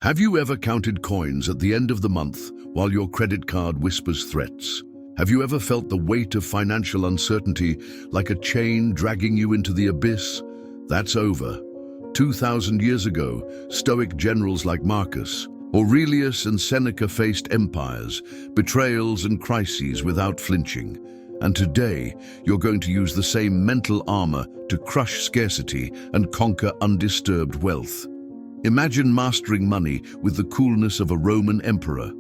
Have you ever counted coins at the end of the month while your credit card whispers threats? Have you ever felt the weight of financial uncertainty like a chain dragging you into the abyss? That's over. 2,000 years ago, Stoic generals like Marcus Aurelius and Seneca faced empires, betrayals and crises without flinching. And today, you're going to use the same mental armor to crush scarcity and conquer undisturbed wealth. Imagine mastering money with the coolness of a Roman emperor.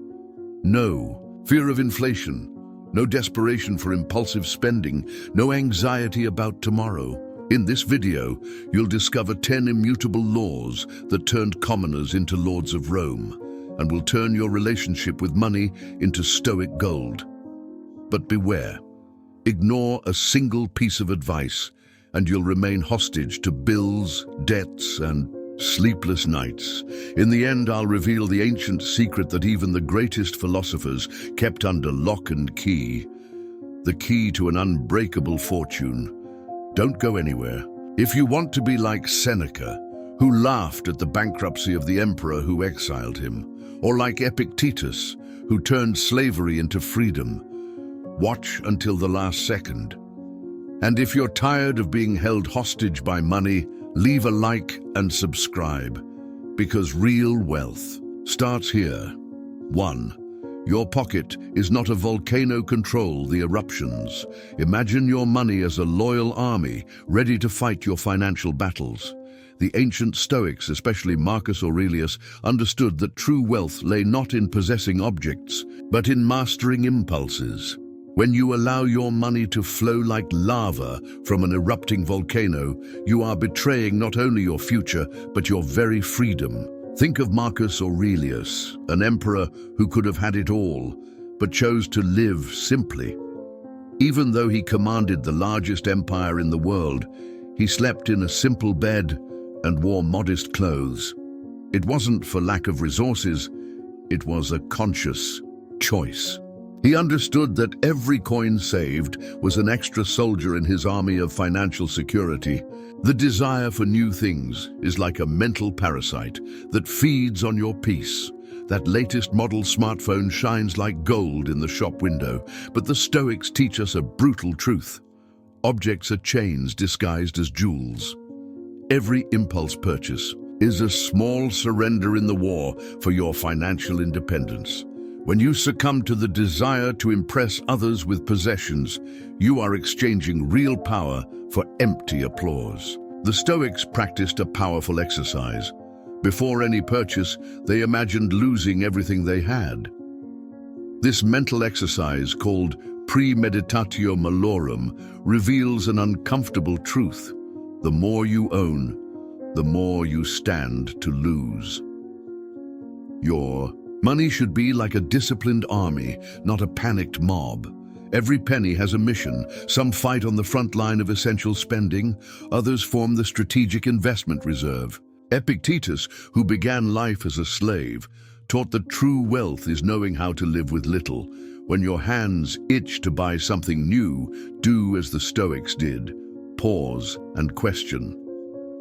No fear of inflation, no desperation for impulsive spending, no anxiety about tomorrow. In this video, you'll discover 10 immutable laws that turned commoners into lords of Rome and will turn your relationship with money into Stoic gold. But beware, ignore a single piece of advice and you'll remain hostage to bills, debts, and sleepless nights. In the end, I'll reveal the ancient secret that even the greatest philosophers kept under lock and key, the key to an unbreakable fortune. Don't go anywhere. If you want to be like Seneca, who laughed at the bankruptcy of the emperor who exiled him, or like Epictetus, who turned slavery into freedom, watch until the last second. And if you're tired of being held hostage by money, leave a like and subscribe, because real wealth starts here. 1. Your pocket is not a volcano. Control the eruptions. Imagine your money as a loyal army, ready to fight your financial battles. The ancient Stoics, especially Marcus Aurelius, understood that true wealth lay not in possessing objects, but in mastering impulses. When you allow your money to flow like lava from an erupting volcano, you are betraying not only your future, but your very freedom. Think of Marcus Aurelius, an emperor who could have had it all, but chose to live simply. Even though he commanded the largest empire in the world, he slept in a simple bed and wore modest clothes. It wasn't for lack of resources, it was a conscious choice. He understood that every coin saved was an extra soldier in his army of financial security. The desire for new things is like a mental parasite that feeds on your peace. That latest model smartphone shines like gold in the shop window, but the Stoics teach us a brutal truth. Objects are chains disguised as jewels. Every impulse purchase is a small surrender in the war for your financial independence. When you succumb to the desire to impress others with possessions, you are exchanging real power for empty applause. The Stoics practiced a powerful exercise. Before any purchase, they imagined losing everything they had. This mental exercise, called premeditatio malorum, reveals an uncomfortable truth. The more you own, the more you stand to lose. Your money should be like a disciplined army, not a panicked mob. Every penny has a mission. Some fight on the front line of essential spending, others form the strategic investment reserve. Epictetus, who began life as a slave, taught that true wealth is knowing how to live with little. When your hands itch to buy something new, do as the Stoics did. Pause and question.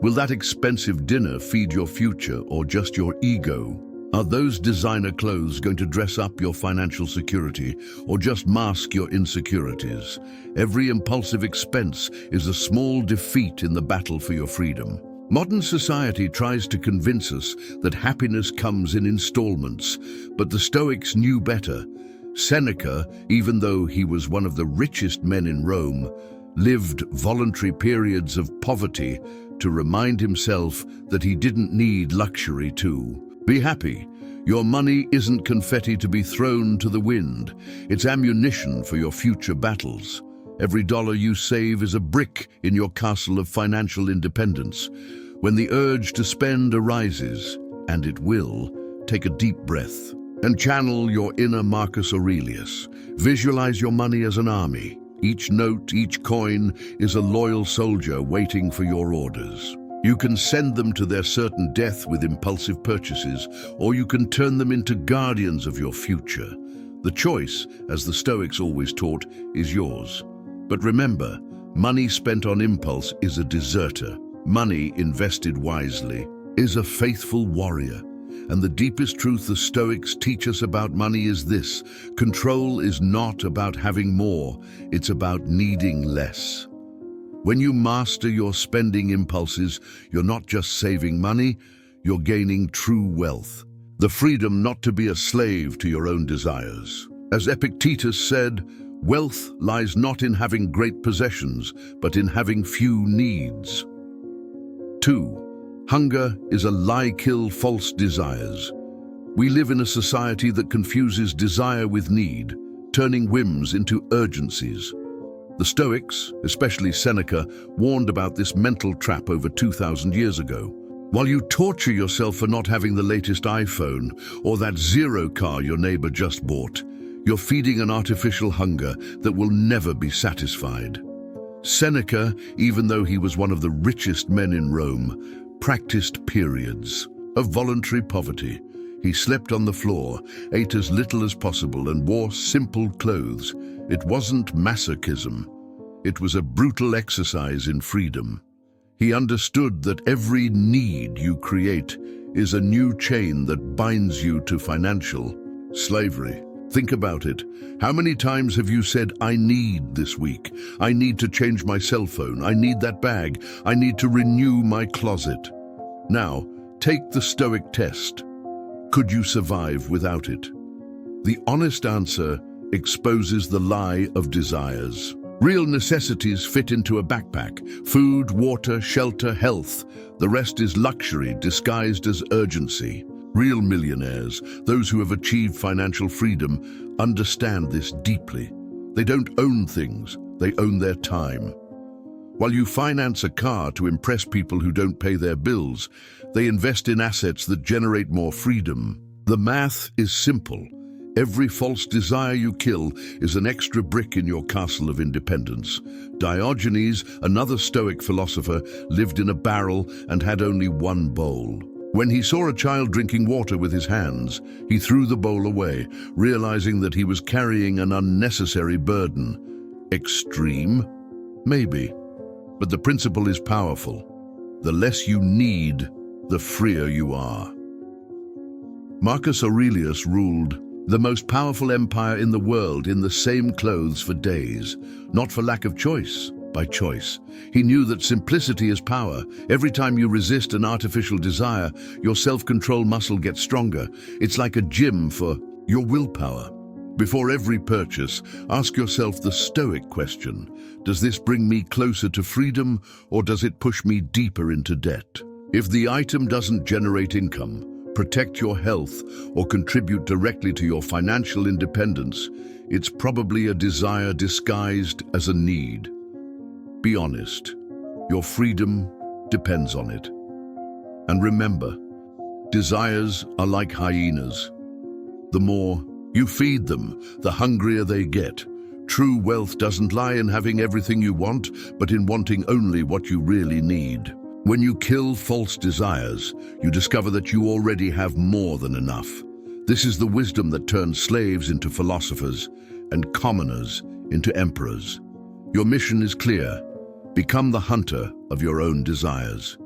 Will that expensive dinner feed your future or just your ego? Are those designer clothes going to dress up your financial security or just mask your insecurities? Every impulsive expense is a small defeat in the battle for your freedom. Modern society tries to convince us that happiness comes in installments, but the Stoics knew better. Seneca, even though he was one of the richest men in Rome, lived voluntary periods of poverty to remind himself that he didn't need luxury to be happy. Your money isn't confetti to be thrown to the wind. It's ammunition for your future battles. Every dollar you save is a brick in your castle of financial independence. When the urge to spend arises, and it will, take a deep breath and channel your inner Marcus Aurelius. Visualize your money as an army. Each note, each coin is a loyal soldier waiting for your orders. You can send them to their certain death with impulsive purchases, or you can turn them into guardians of your future. The choice, as the Stoics always taught, is yours. But remember, money spent on impulse is a deserter. Money invested wisely is a faithful warrior. And the deepest truth the Stoics teach us about money is this: control is not about having more, it's about needing less. When you master your spending impulses, you're not just saving money, you're gaining true wealth. The freedom not to be a slave to your own desires. As Epictetus said, wealth lies not in having great possessions, but in having few needs. 2. Hunger is a lie. Kill false desires. We live in a society that confuses desire with need, turning whims into urgencies. The Stoics, especially Seneca, warned about this mental trap over 2,000 years ago. While you torture yourself for not having the latest iPhone or that zero car your neighbor just bought, you're feeding an artificial hunger that will never be satisfied. Seneca, even though he was one of the richest men in Rome, practiced periods of voluntary poverty. He slept on the floor, ate as little as possible, and wore simple clothes. It wasn't masochism. It was a brutal exercise in freedom. He understood that every need you create is a new chain that binds you to financial slavery. Think about it. How many times have you said, "I need this week. I need to change my cell phone. I need that bag. I need to renew my closet"? Now, take the Stoic test. Could you survive without it? The honest answer exposes the lie of desires. Real necessities fit into a backpack: food, water, shelter, health. The rest is luxury disguised as urgency. Real millionaires, those who have achieved financial freedom, understand this deeply. They don't own things, they own their time. While you finance a car to impress people who don't pay their bills, they invest in assets that generate more freedom. The math is simple. Every false desire you kill is an extra brick in your castle of independence. Diogenes, another Stoic philosopher, lived in a barrel and had only one bowl. When he saw a child drinking water with his hands, he threw the bowl away, realizing that he was carrying an unnecessary burden. Extreme? Maybe. But the principle is powerful. The less you need, the freer you are. Marcus Aurelius ruled the most powerful empire in the world in the same clothes for days, not for lack of choice, by choice. He knew that simplicity is power. Every time you resist an artificial desire, your self-control muscle gets stronger. It's like a gym for your willpower. Before every purchase, ask yourself the Stoic question: does this bring me closer to freedom, or does it push me deeper into debt? If the item doesn't generate income, protect your health, or contribute directly to your financial independence, it's probably a desire disguised as a need. Be honest. Your freedom depends on it. And remember, desires are like hyenas. The more you feed them, the hungrier they get. True wealth doesn't lie in having everything you want, but in wanting only what you really need. When you kill false desires, you discover that you already have more than enough. This is the wisdom that turns slaves into philosophers and commoners into emperors. Your mission is clear. Become the hunter of your own desires.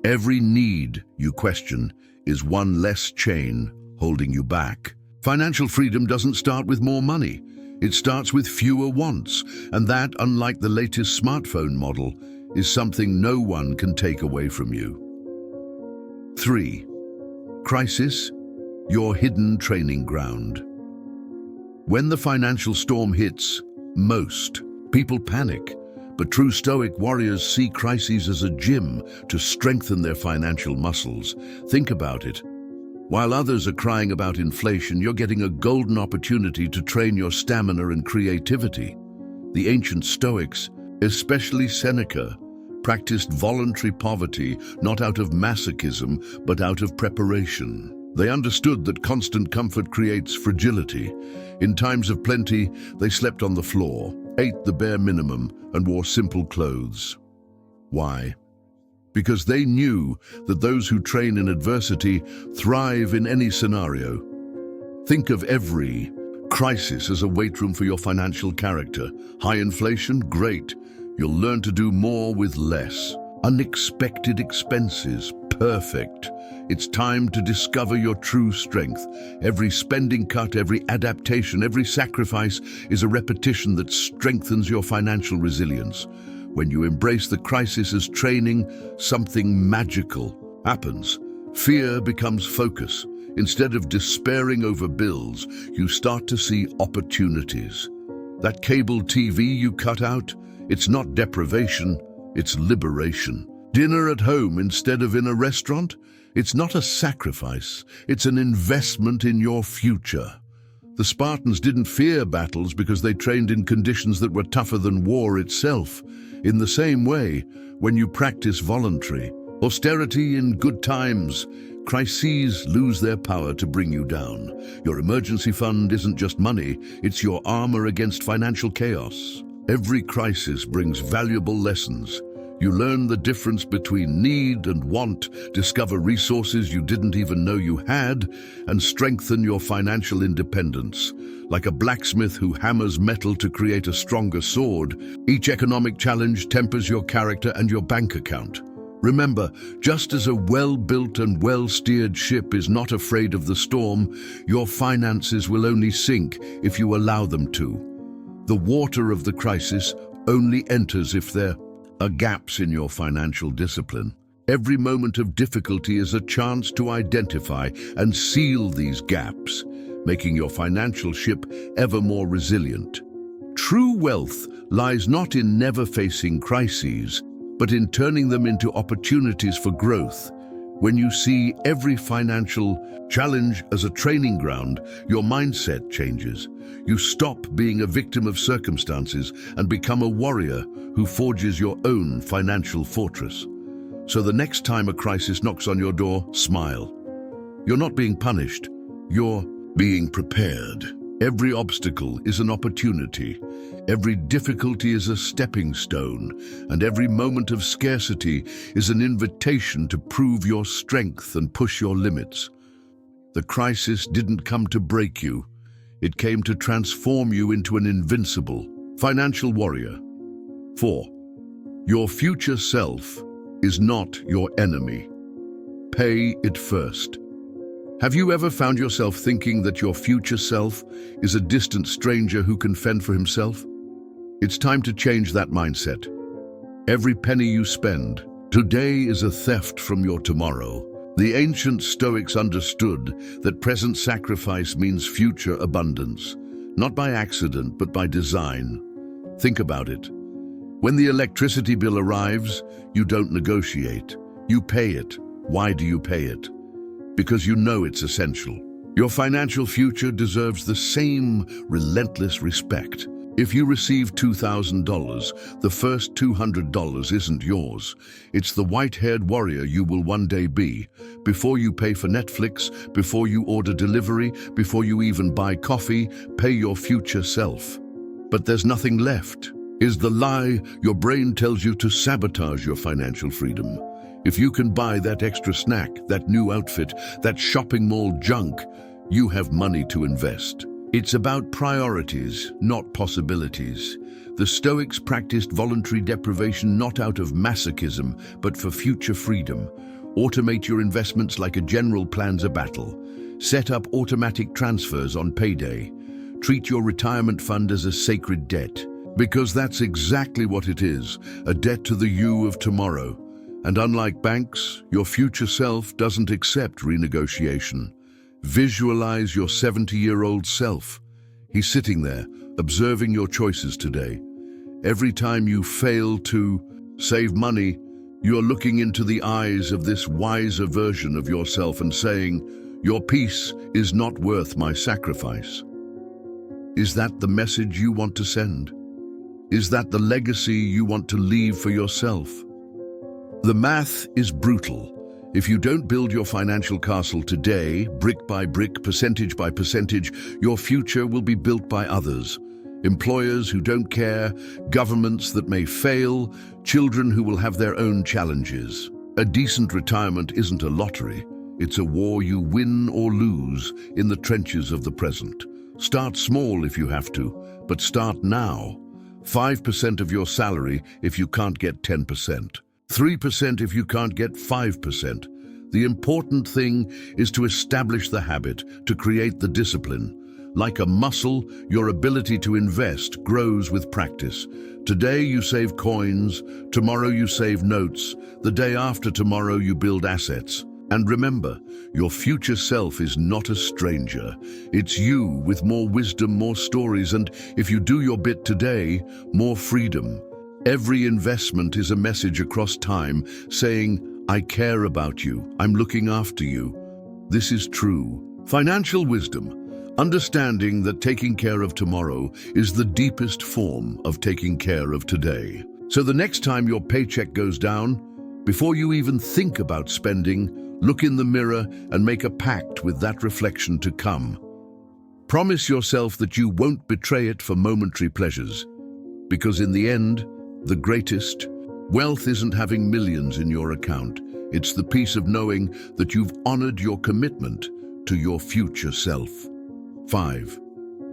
Every need you question is one less chain holding you back. Financial freedom doesn't start with more money. It starts with fewer wants, and that, unlike the latest smartphone model, is something no one can take away from you. 3. Crisis, your hidden training ground. When the financial storm hits, most people panic, but true Stoic warriors see crises as a gym to strengthen their financial muscles. Think about it. While others are crying about inflation, you're getting a golden opportunity to train your stamina and creativity. The ancient Stoics, especially Seneca, practiced voluntary poverty not out of masochism, but out of preparation. They understood that constant comfort creates fragility. In times of plenty, they slept on the floor, ate the bare minimum, and wore simple clothes. Why? Because they knew that those who train in adversity thrive in any scenario. Think of every crisis as a weight room for your financial character. High inflation? Great. You'll learn to do more with less. Unexpected expenses? Perfect. It's time to discover your true strength. Every spending cut, every adaptation, every sacrifice is a repetition that strengthens your financial resilience. When you embrace the crisis as training, something magical happens. Fear becomes focus. Instead of despairing over bills, you start to see opportunities. That cable TV you cut out, it's not deprivation, it's liberation. Dinner at home instead of in a restaurant, it's not a sacrifice, it's an investment in your future. The Spartans didn't fear battles because they trained in conditions that were tougher than war itself. In the same way, when you practice voluntary austerity in good times, crises lose their power to bring you down. Your emergency fund isn't just money, it's your armor against financial chaos. Every crisis brings valuable lessons. You learn the difference between need and want, discover resources you didn't even know you had, and strengthen your financial independence. Like a blacksmith who hammers metal to create a stronger sword, each economic challenge tempers your character and your bank account. Remember, just as a well-built and well-steered ship is not afraid of the storm, your finances will only sink if you allow them to. The water of the crisis only enters if there are gaps in your financial discipline. Every moment of difficulty is a chance to identify and seal these gaps, making your financial ship ever more resilient. True wealth lies not in never facing crises, but in turning them into opportunities for growth. When you see every financial challenge as a training ground, your mindset changes. You stop being a victim of circumstances and become a warrior who forges your own financial fortress. So the next time a crisis knocks on your door, smile. You're not being punished, you're being prepared. Every obstacle is an opportunity. Every difficulty is a stepping stone, and every moment of scarcity is an invitation to prove your strength and push your limits. The crisis didn't come to break you. It came to transform you into an invincible financial warrior. 4. Your future self is not your enemy. Pay it first. Have you ever found yourself thinking that your future self is a distant stranger who can fend for himself? It's time to change that mindset. Every penny you spend today is a theft from your tomorrow. The ancient Stoics understood that present sacrifice means future abundance, not by accident, but by design. Think about it. When the electricity bill arrives, you don't negotiate. You pay it. Why do you pay it? Because you know it's essential. Your financial future deserves the same relentless respect. If you receive $2,000, the first $200 isn't yours. It's the white-haired warrior you will one day be. Before you pay for Netflix, before you order delivery, before you even buy coffee, pay your future self. But there's nothing left. Is the lie your brain tells you to sabotage your financial freedom. If you can buy that extra snack, that new outfit, that shopping mall junk, you have money to invest. It's about priorities, not possibilities. The Stoics practiced voluntary deprivation not out of masochism, but for future freedom. Automate your investments like a general plans a battle. Set up automatic transfers on payday. Treat your retirement fund as a sacred debt, because that's exactly what it is, a debt to the you of tomorrow. And unlike banks, your future self doesn't accept renegotiation. Visualize your 70-year-old self. He's sitting there, observing your choices today. Every time you fail to save money, you're looking into the eyes of this wiser version of yourself and saying, your peace is not worth my sacrifice. Is that the message you want to send? Is that the legacy you want to leave for yourself? The math is brutal. If you don't build your financial castle today, brick by brick, percentage by percentage, your future will be built by others. Employers who don't care, governments that may fail, children who will have their own challenges. A decent retirement isn't a lottery. It's a war you win or lose in the trenches of the present. Start small if you have to, but start now. 5% of your salary if you can't get 10%. 3% if you can't get 5%. The important thing is to establish the habit, to create the discipline. Like a muscle, your ability to invest grows with practice. Today you save coins, tomorrow you save notes, the day after tomorrow you build assets. And remember, your future self is not a stranger. It's you with more wisdom, more stories, and if you do your bit today, more freedom. Every investment is a message across time saying, I care about you, I'm looking after you. This is true. Financial wisdom. Understanding that taking care of tomorrow is the deepest form of taking care of today. So the next time your paycheck goes down, before you even think about spending, look in the mirror and make a pact with that reflection to come. Promise yourself that you won't betray it for momentary pleasures, because in the end, the greatest wealth isn't having millions in your account. It's the peace of knowing that you've honored your commitment to your future self. 5.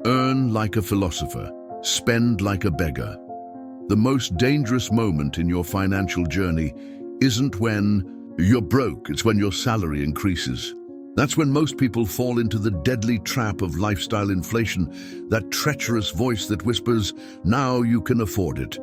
Earn like a philosopher, spend like a beggar. The most dangerous moment in your financial journey isn't when you're broke, it's when your salary increases. That's when most people fall into the deadly trap of lifestyle inflation, that treacherous voice that whispers, now you can afford it.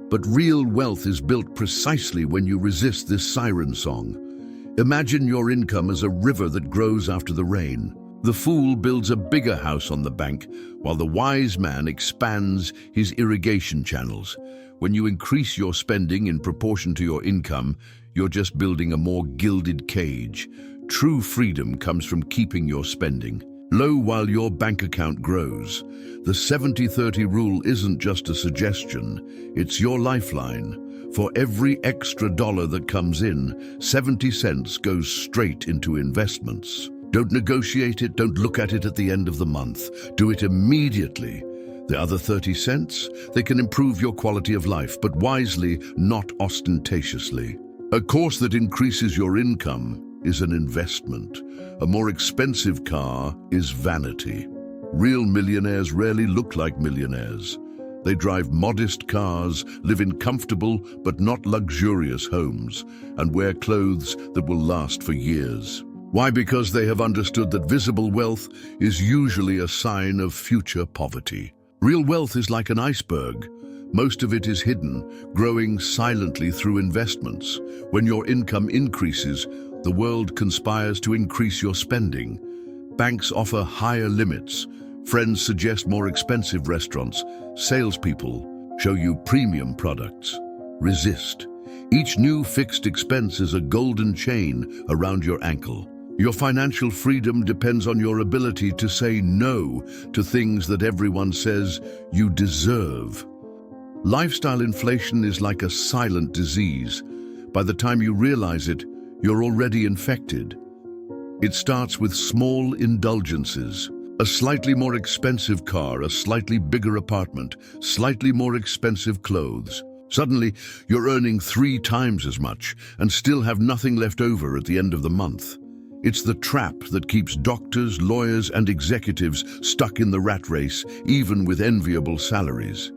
But real wealth is built precisely when you resist this siren song. Imagine your income as a river that grows after the rain. The fool builds a bigger house on the bank, while the wise man expands his irrigation channels. When you increase your spending in proportion to your income, you're just building a more gilded cage. True freedom comes from keeping your spending low while your bank account grows. The 70-30 rule isn't just a suggestion, it's your lifeline. For every extra dollar that comes in, 70 cents goes straight into investments. Don't negotiate it, don't look at it at the end of the month. Do it immediately. The other 30 cents, they can improve your quality of life, but wisely, not ostentatiously. A course that increases your income is an investment. A more expensive car is vanity. Real millionaires rarely look like millionaires. They drive modest cars, live in comfortable but not luxurious homes, and wear clothes that will last for years. Why? Because they have understood that visible wealth is usually a sign of future poverty. Real wealth is like an iceberg. Most of it is hidden, growing silently through investments. When your income increases, the world conspires to increase your spending. Banks offer higher limits. Friends suggest more expensive restaurants. Salespeople show you premium products. Resist. Each new fixed expense is a golden chain around your ankle. Your financial freedom depends on your ability to say no to things that everyone says you deserve. Lifestyle inflation is like a silent disease. By the time you realize it, you're already infected. It starts with small indulgences. A slightly more expensive car, a slightly bigger apartment, slightly more expensive clothes. Suddenly, you're earning 3 times as much and still have nothing left over at the end of the month. It's the trap that keeps doctors, lawyers, and executives stuck in the rat race, even with enviable salaries.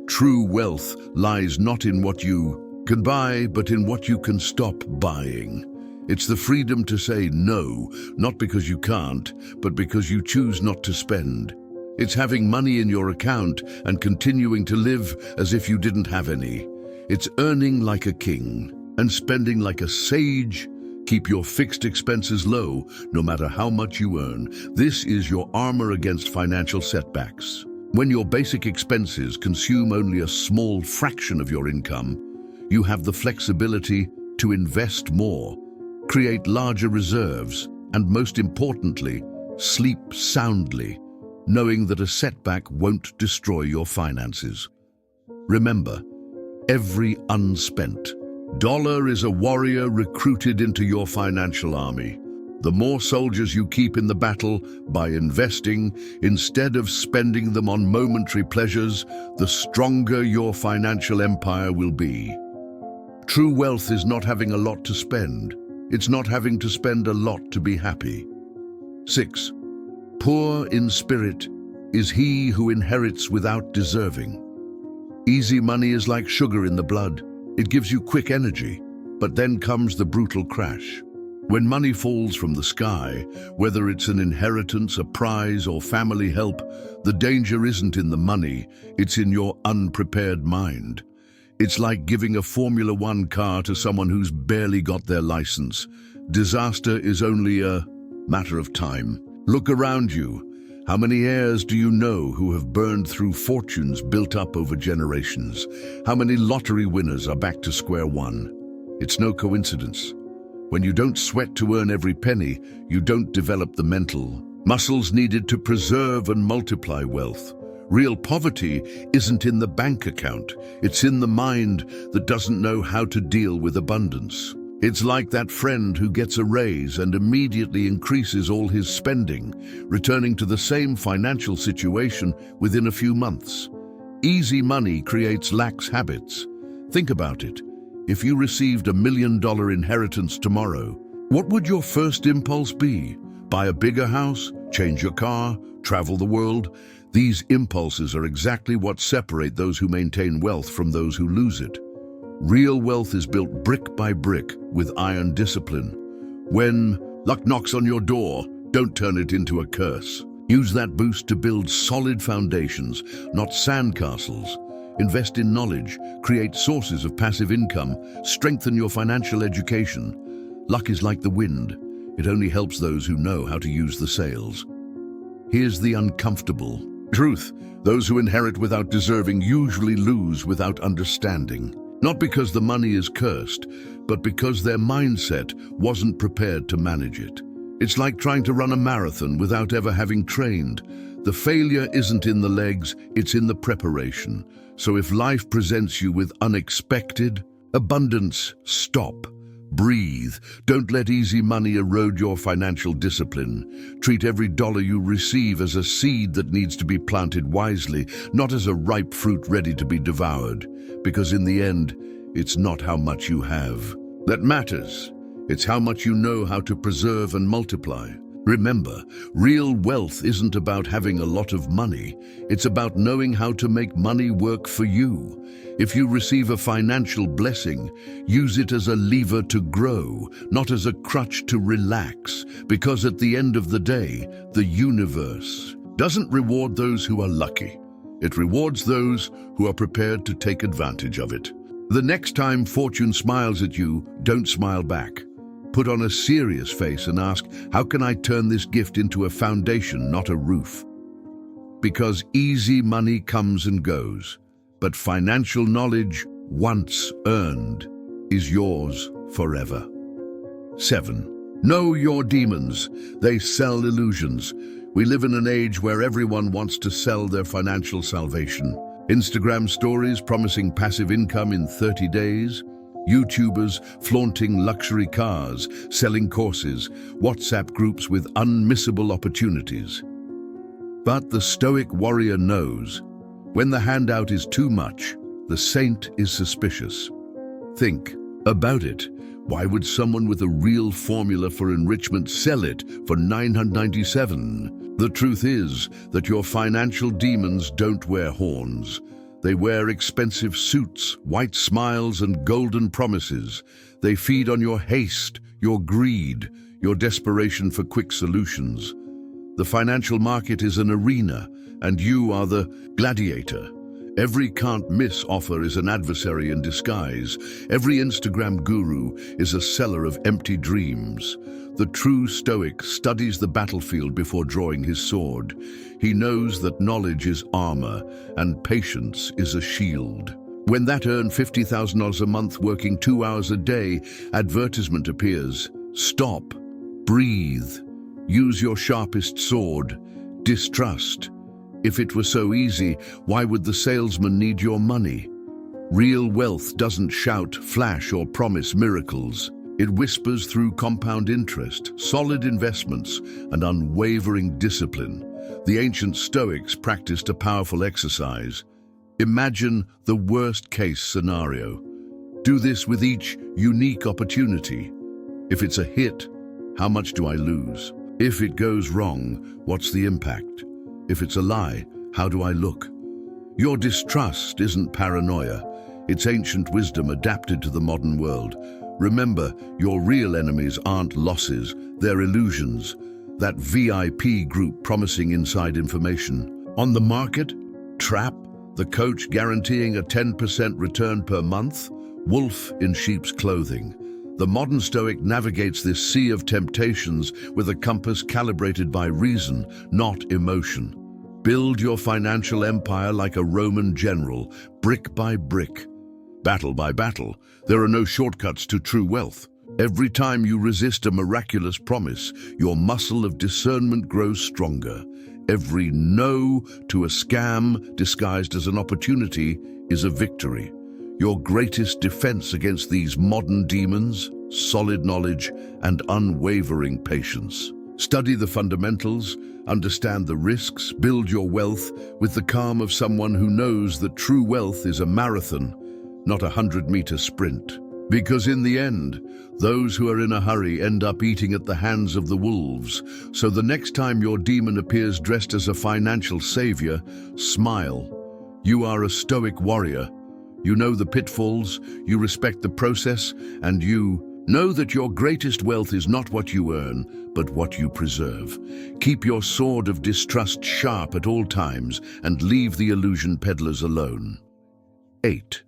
True wealth lies not in what you can buy, but in what you can stop buying. It's the freedom to say no, not because you can't, but because you choose not to spend. It's having money in your account and continuing to live as if you didn't have any. It's earning like a king and spending like a sage. Keep your fixed expenses low, no matter how much you earn. This is your armor against financial setbacks. When your basic expenses consume only a small fraction of your income, you have the flexibility to invest more, create larger reserves, and most importantly, sleep soundly, knowing that a setback won't destroy your finances. Remember, every unspent dollar is a warrior recruited into your financial army. The more soldiers you keep in the battle by investing instead of spending them on momentary pleasures, the stronger your financial empire will be. True wealth is not having a lot to spend. It's not having to spend a lot to be happy. 6. Poor in spirit is he who inherits without deserving. Easy money is like sugar in the blood. It gives you quick energy, but then comes the brutal crash. When money falls from the sky, whether it's an inheritance, a prize, or family help, the danger isn't in the money, it's in your unprepared mind. It's like giving a Formula One car to someone who's barely got their license. Disaster is only a matter of time. Look around you. How many heirs do you know who have burned through fortunes built up over generations? How many lottery winners are back to square one? It's no coincidence. When you don't sweat to earn every penny, you don't develop the mental muscles needed to preserve and multiply wealth. Real poverty isn't in the bank account, it's in the mind that doesn't know how to deal with abundance. It's like that friend who gets a raise and immediately increases all his spending, returning to the same financial situation within a few months. Easy money creates lax habits. Think about it. If you received $1 million inheritance tomorrow, what would your first impulse be? Buy a bigger house? Change your car? Travel the world? These impulses are exactly what separate those who maintain wealth from those who lose it. Real wealth is built brick by brick with iron discipline. When luck knocks on your door, don't turn it into a curse. Use that boost to build solid foundations, not sandcastles. Invest in knowledge, create sources of passive income, strengthen your financial education. Luck is like the wind. It only helps those who know how to use the sails. Here's the uncomfortable truth. Those who inherit without deserving usually lose without understanding. Not because the money is cursed, but because their mindset wasn't prepared to manage it. It's like trying to run a marathon without ever having trained. The failure isn't in the legs, it's in the preparation. So if life presents you with unexpected abundance, stop. Breathe. Don't let easy money erode your financial discipline. Treat every dollar you receive as a seed that needs to be planted wisely, not as a ripe fruit ready to be devoured. Because in the end, it's not how much you have that matters. It's how much you know how to preserve and multiply. Remember, real wealth isn't about having a lot of money. It's about knowing how to make money work for you. If you receive a financial blessing, use it as a lever to grow, not as a crutch to relax. Because at the end of the day, the universe doesn't reward those who are lucky. It rewards those who are prepared to take advantage of it. The next time fortune smiles at you, don't smile back. Put on a serious face and ask, how can I turn this gift into a foundation, not a roof? Because easy money comes and goes, but financial knowledge, once earned, is yours forever. 7. Know your demons. They sell illusions. We live in an age where everyone wants to sell their financial salvation. Instagram stories promising passive income in 30 days. YouTubers flaunting luxury cars, selling courses, WhatsApp groups with unmissable opportunities. But the Stoic warrior knows, when the handout is too much, the saint is suspicious. Think about it. Why would someone with a real formula for enrichment sell it for $997? The truth is that your financial demons don't wear horns. They wear expensive suits, white smiles, and golden promises. They feed on your haste, your greed, your desperation for quick solutions. The financial market is an arena, and you are the gladiator. Every can't-miss offer is an adversary in disguise. Every Instagram guru is a seller of empty dreams. The true Stoic studies the battlefield before drawing his sword. He knows that knowledge is armor and patience is a shield. When that earned $50,000 a month working 2 hours a day advertisement appears, stop, breathe, use your sharpest sword, distrust. If it were so easy, why would the salesman need your money? Real wealth doesn't shout, flash, or promise miracles. It whispers through compound interest, solid investments, and unwavering discipline. The ancient Stoics practiced a powerful exercise. Imagine the worst-case scenario. Do this with each unique opportunity. If it's a hit, how much do I lose? If it goes wrong, what's the impact? If it's a lie, how do I look? Your distrust isn't paranoia. It's ancient wisdom adapted to the modern world. Remember, your real enemies aren't losses, they're illusions. That VIP group promising inside information. On the market? Trap? The coach guaranteeing a 10% return per month? Wolf in sheep's clothing. The modern Stoic navigates this sea of temptations with a compass calibrated by reason, not emotion. Build your financial empire like a Roman general, brick by brick. Battle by battle. There are no shortcuts to true wealth. Every time you resist a miraculous promise, your muscle of discernment grows stronger. Every no to a scam disguised as an opportunity is a victory. Your greatest defense against these modern demons, solid knowledge and unwavering patience. Study the fundamentals, understand the risks, build your wealth with the calm of someone who knows that true wealth is a marathon, not a 100-meter sprint. Because in the end, those who are in a hurry end up eating at the hands of the wolves. So the next time your demon appears dressed as a financial savior, smile. You are a Stoic warrior. You know the pitfalls, you respect the process, and you know that your greatest wealth is not what you earn, but what you preserve. Keep your sword of distrust sharp at all times and leave the illusion peddlers alone. 8.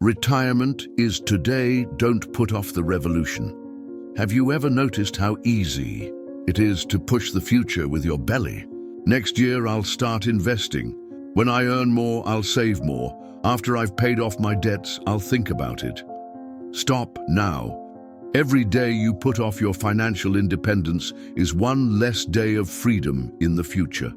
Retirement is today, don't put off the revolution. Have you ever noticed how easy it is to push the future with your belly? Next year I'll start investing. When I earn more, I'll save more. After I've paid off my debts, I'll think about it. Stop now. Every day you put off your financial independence is one less day of freedom in the future.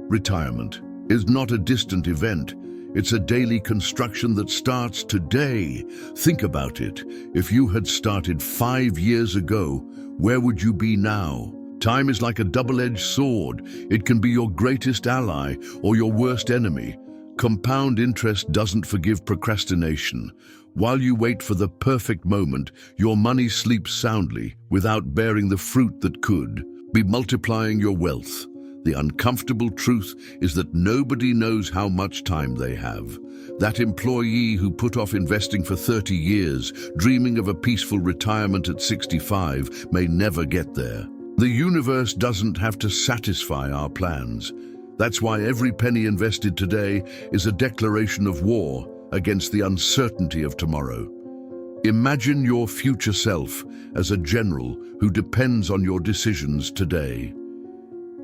Retirement is not a distant event. It's a daily construction that starts today. Think about it. If you had started 5 years ago, where would you be now? Time is like a double-edged sword. It can be your greatest ally or your worst enemy. Compound interest doesn't forgive procrastination. While you wait for the perfect moment, your money sleeps soundly without bearing the fruit that could be multiplying your wealth. The uncomfortable truth is that nobody knows how much time they have. That employee who put off investing for 30 years, dreaming of a peaceful retirement at 65, may never get there. The universe doesn't have to satisfy our plans. That's why every penny invested today is a declaration of war against the uncertainty of tomorrow. Imagine your future self as a general who depends on your decisions today.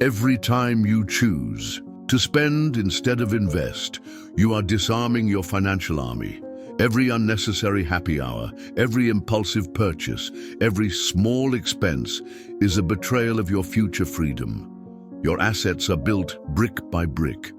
Every time you choose to spend instead of invest, you are disarming your financial army. Every unnecessary happy hour, every impulsive purchase, every small expense is a betrayal of your future freedom. Your assets are built brick by brick,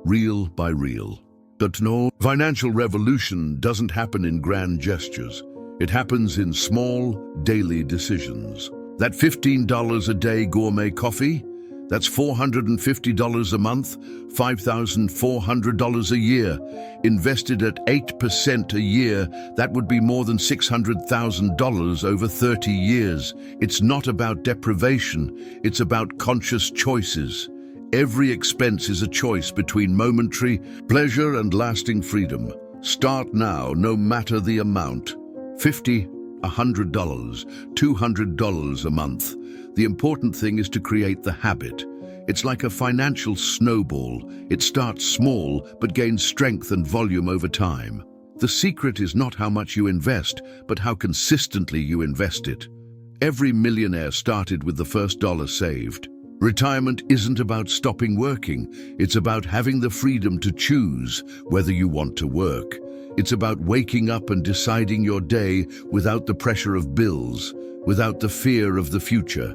reel by reel. But no, financial revolution doesn't happen in grand gestures. It happens in small, daily decisions. That $15 a day gourmet coffee? That's $450 a month, $5,400 a year. Invested at 8% a year, that would be more than $600,000 over 30 years. It's not about deprivation, it's about conscious choices. Every expense is a choice between momentary pleasure and lasting freedom. Start now, no matter the amount. $50, $100, $200 a month. The important thing is to create the habit. It's like a financial snowball. It starts small, but gains strength and volume over time. The secret is not how much you invest, but how consistently you invest it. Every millionaire started with the first dollar saved. Retirement isn't about stopping working. It's about having the freedom to choose whether you want to work. It's about waking up and deciding your day without the pressure of bills, without the fear of the future.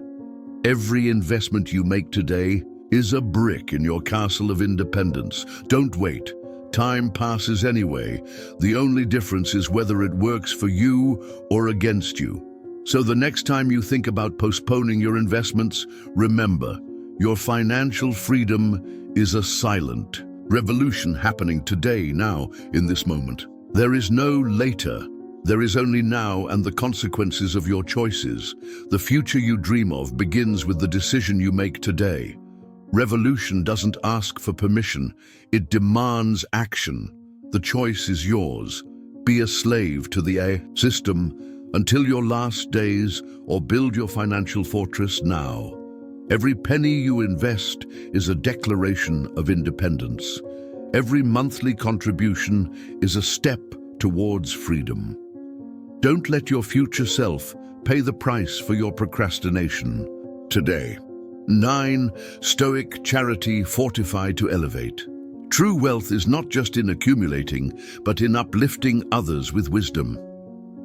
Every investment you make today is a brick in your castle of independence. Don't wait. Time passes anyway. The only difference is whether it works for you or against you. So the next time you think about postponing your investments, remember, your financial freedom is a silent revolution happening today, now, in this moment. There is no later. There is only now and the consequences of your choices. The future you dream of begins with the decision you make today. Revolution doesn't ask for permission. It demands action. The choice is yours. be a slave to the system until your last days, or build your financial fortress now. Every penny you invest is a declaration of independence. Every monthly contribution is a step towards freedom. Don't let your future self pay the price for your procrastination today. 9. Stoic charity fortified to elevate. True wealth is not just in accumulating, but in uplifting others with wisdom.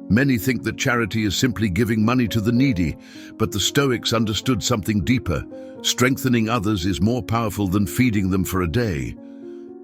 Many think that charity is simply giving money to the needy, but the Stoics understood something deeper. Strengthening others is more powerful than feeding them for a day.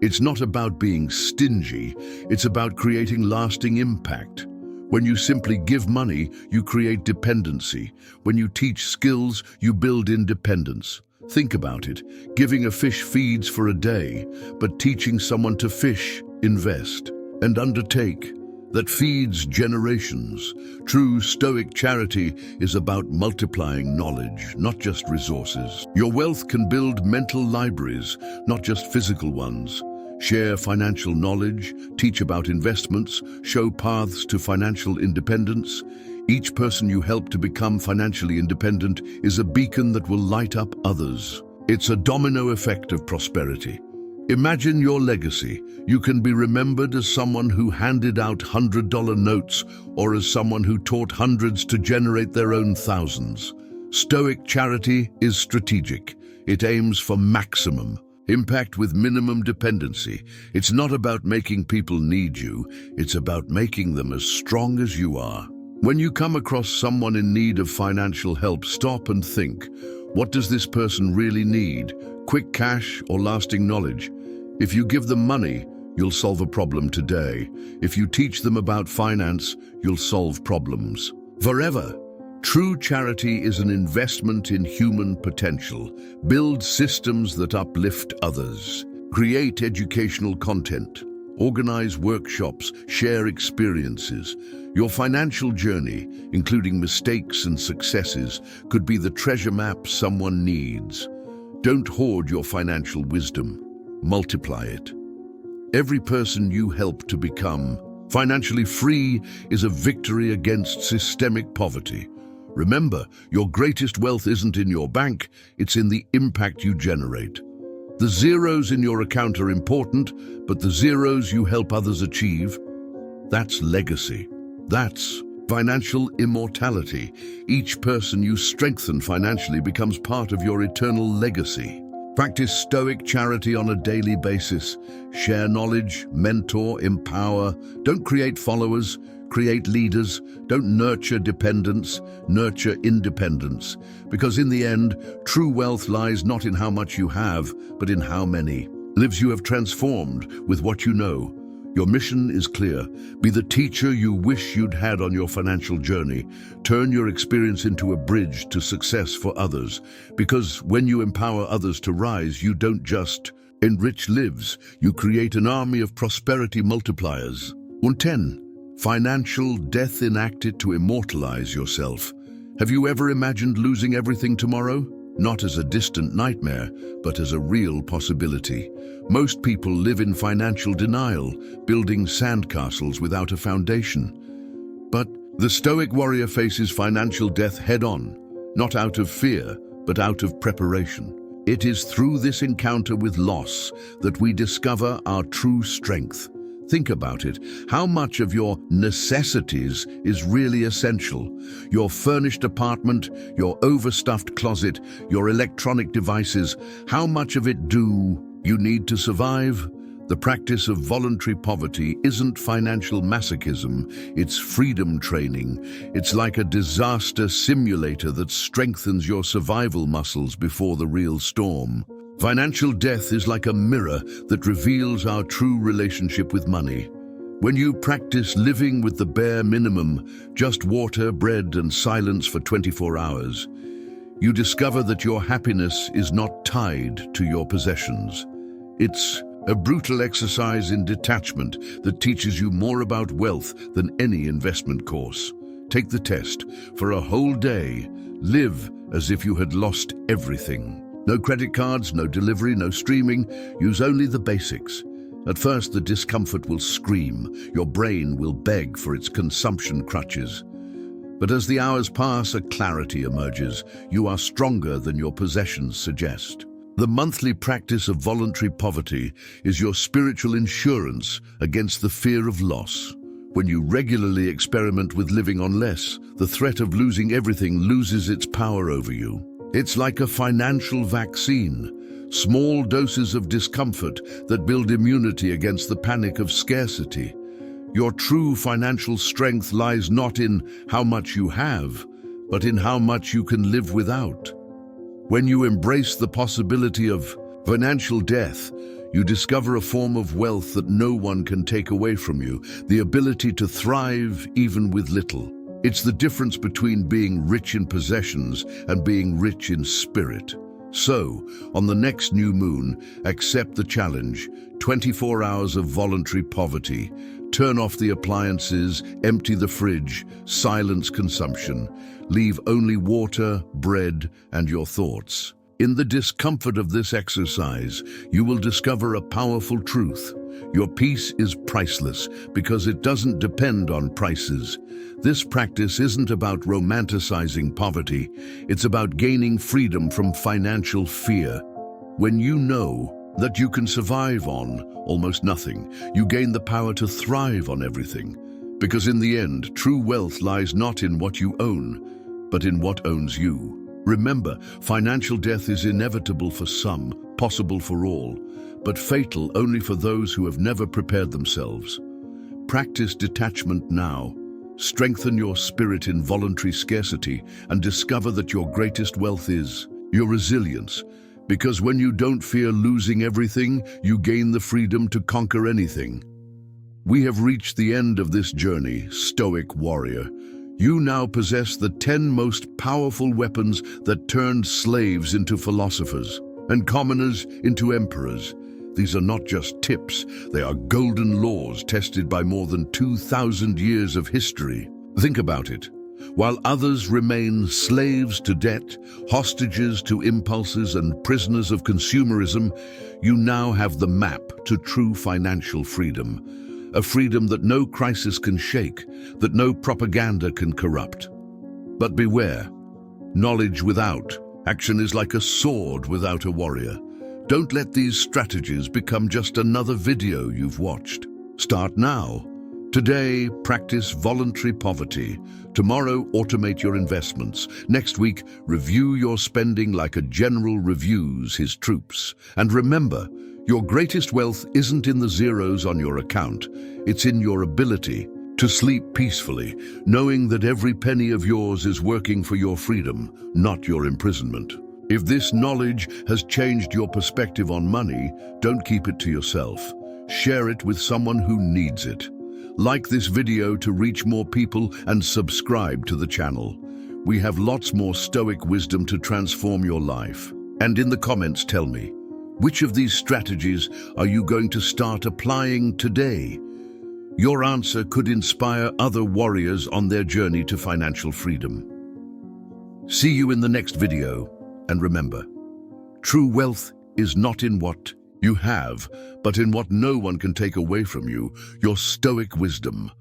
It's not about being stingy, it's about creating lasting impact. When you simply give money, you create dependency. When you teach skills, you build independence. Think about it. Giving a fish feeds for a day, but teaching someone to fish, invest, and undertake, that feeds generations. True Stoic charity is about multiplying knowledge, not just resources. Your wealth can build mental libraries, not just physical ones. Share financial knowledge, teach about investments, show paths to financial independence. Each person you help to become financially independent is a beacon that will light up others. It's a domino effect of prosperity. Imagine your legacy. You can be remembered as someone who handed out $100 notes, or as someone who taught hundreds to generate their own thousands. Stoic charity is strategic. It aims for maximum impact with minimum dependency. It's not about making people need you, it's about making them as strong as you are. When you come across someone in need of financial help, stop and think, what does this person really need? Quick cash or lasting knowledge? If you give them money, you'll solve a problem today. If you teach them about finance, you'll solve problems forever. True charity is an investment in human potential. Build systems that uplift others. Create educational content. Organize workshops. Share experiences. Your financial journey, including mistakes and successes, could be the treasure map someone needs. Don't hoard your financial wisdom. Multiply it. Every person you help to become financially free is a victory against systemic poverty. Remember, your greatest wealth isn't in your bank, it's in the impact you generate. The zeros in your account are important, but the zeros you help others achieve, that's legacy. That's financial immortality. Each person you strengthen financially becomes part of your eternal legacy. Practice Stoic charity on a daily basis. Share knowledge, mentor, empower. Don't create followers, create leaders. Don't nurture dependence, nurture independence. Because in the end, true wealth lies not in how much you have, but in how many lives you have transformed with what you know. Your mission is clear. Be the teacher you wish you'd had on your financial journey. Turn your experience into a bridge to success for others. Because when you empower others to rise, you don't just enrich lives, you create an army of prosperity multipliers. 10. Financial death enacted to immortalize yourself. Have you ever imagined losing everything tomorrow? Not as a distant nightmare, but as a real possibility. Most people live in financial denial, building sandcastles without a foundation. But the Stoic warrior faces financial death head-on, not out of fear, but out of preparation. It is through this encounter with loss that we discover our true strength. Think about it. How much of your necessities is really essential? Your furnished apartment, your overstuffed closet, your electronic devices, how much of it do you need to survive? The practice of voluntary poverty isn't financial masochism, it's freedom training. It's like a disaster simulator that strengthens your survival muscles before the real storm. Financial death is like a mirror that reveals our true relationship with money. When you practice living with the bare minimum, just water, bread, and silence for 24 hours, you discover that your happiness is not tied to your possessions. It's a brutal exercise in detachment that teaches you more about wealth than any investment course. Take the test. For a whole day, live as if you had lost everything. No credit cards, no delivery, no streaming. Use only the basics. At first, the discomfort will scream. Your brain will beg for its consumption crutches. But as the hours pass, a clarity emerges. You are stronger than your possessions suggest. The monthly practice of voluntary poverty is your spiritual insurance against the fear of loss. When you regularly experiment with living on less, the threat of losing everything loses its power over you. It's like a financial vaccine, small doses of discomfort that build immunity against the panic of scarcity. Your true financial strength lies not in how much you have, but in how much you can live without. When you embrace the possibility of financial death, you discover a form of wealth that no one can take away from you, the ability to thrive even with little. It's the difference between being rich in possessions and being rich in spirit. So, on the next new moon, accept the challenge, 24 hours of voluntary poverty. Turn off the appliances, empty the fridge, silence consumption. Leave only water, bread, and your thoughts. In the discomfort of this exercise, you will discover a powerful truth. Your peace is priceless because it doesn't depend on prices. This practice isn't about romanticizing poverty. It's about gaining freedom from financial fear. When you know that you can survive on almost nothing, you gain the power to thrive on everything. Because in the end, true wealth lies not in what you own, but in what owns you. Remember, financial death is inevitable for some, possible for all, but fatal only for those who have never prepared themselves. Practice detachment now. Strengthen your spirit in voluntary scarcity and discover that your greatest wealth is your resilience. Because when you don't fear losing everything, you gain the freedom to conquer anything. We have reached the end of this journey, Stoic warrior. You now possess the 10 most powerful weapons that turned slaves into philosophers and commoners into emperors. These are not just tips, they are golden laws tested by more than 2,000 years of history. Think about it. While others remain slaves to debt, hostages to impulses, and prisoners of consumerism, you now have the map to true financial freedom. A freedom that no crisis can shake, that no propaganda can corrupt. But beware, knowledge without action is like a sword without a warrior. Don't let these strategies become just another video you've watched. Start now. Today, practice voluntary poverty. Tomorrow, automate your investments. Next week, review your spending like a general reviews his troops. And remember, your greatest wealth isn't in the zeros on your account. It's in your ability to sleep peacefully, knowing that every penny of yours is working for your freedom, not your imprisonment. If this knowledge has changed your perspective on money, don't keep it to yourself. Share it with someone who needs it. Like this video to reach more people and subscribe to the channel. We have lots more Stoic wisdom to transform your life. And in the comments, tell me, which of these strategies are you going to start applying today? Your answer could inspire other warriors on their journey to financial freedom. See you in the next video, and remember, true wealth is not in what you have, but in what no one can take away from you, your Stoic wisdom.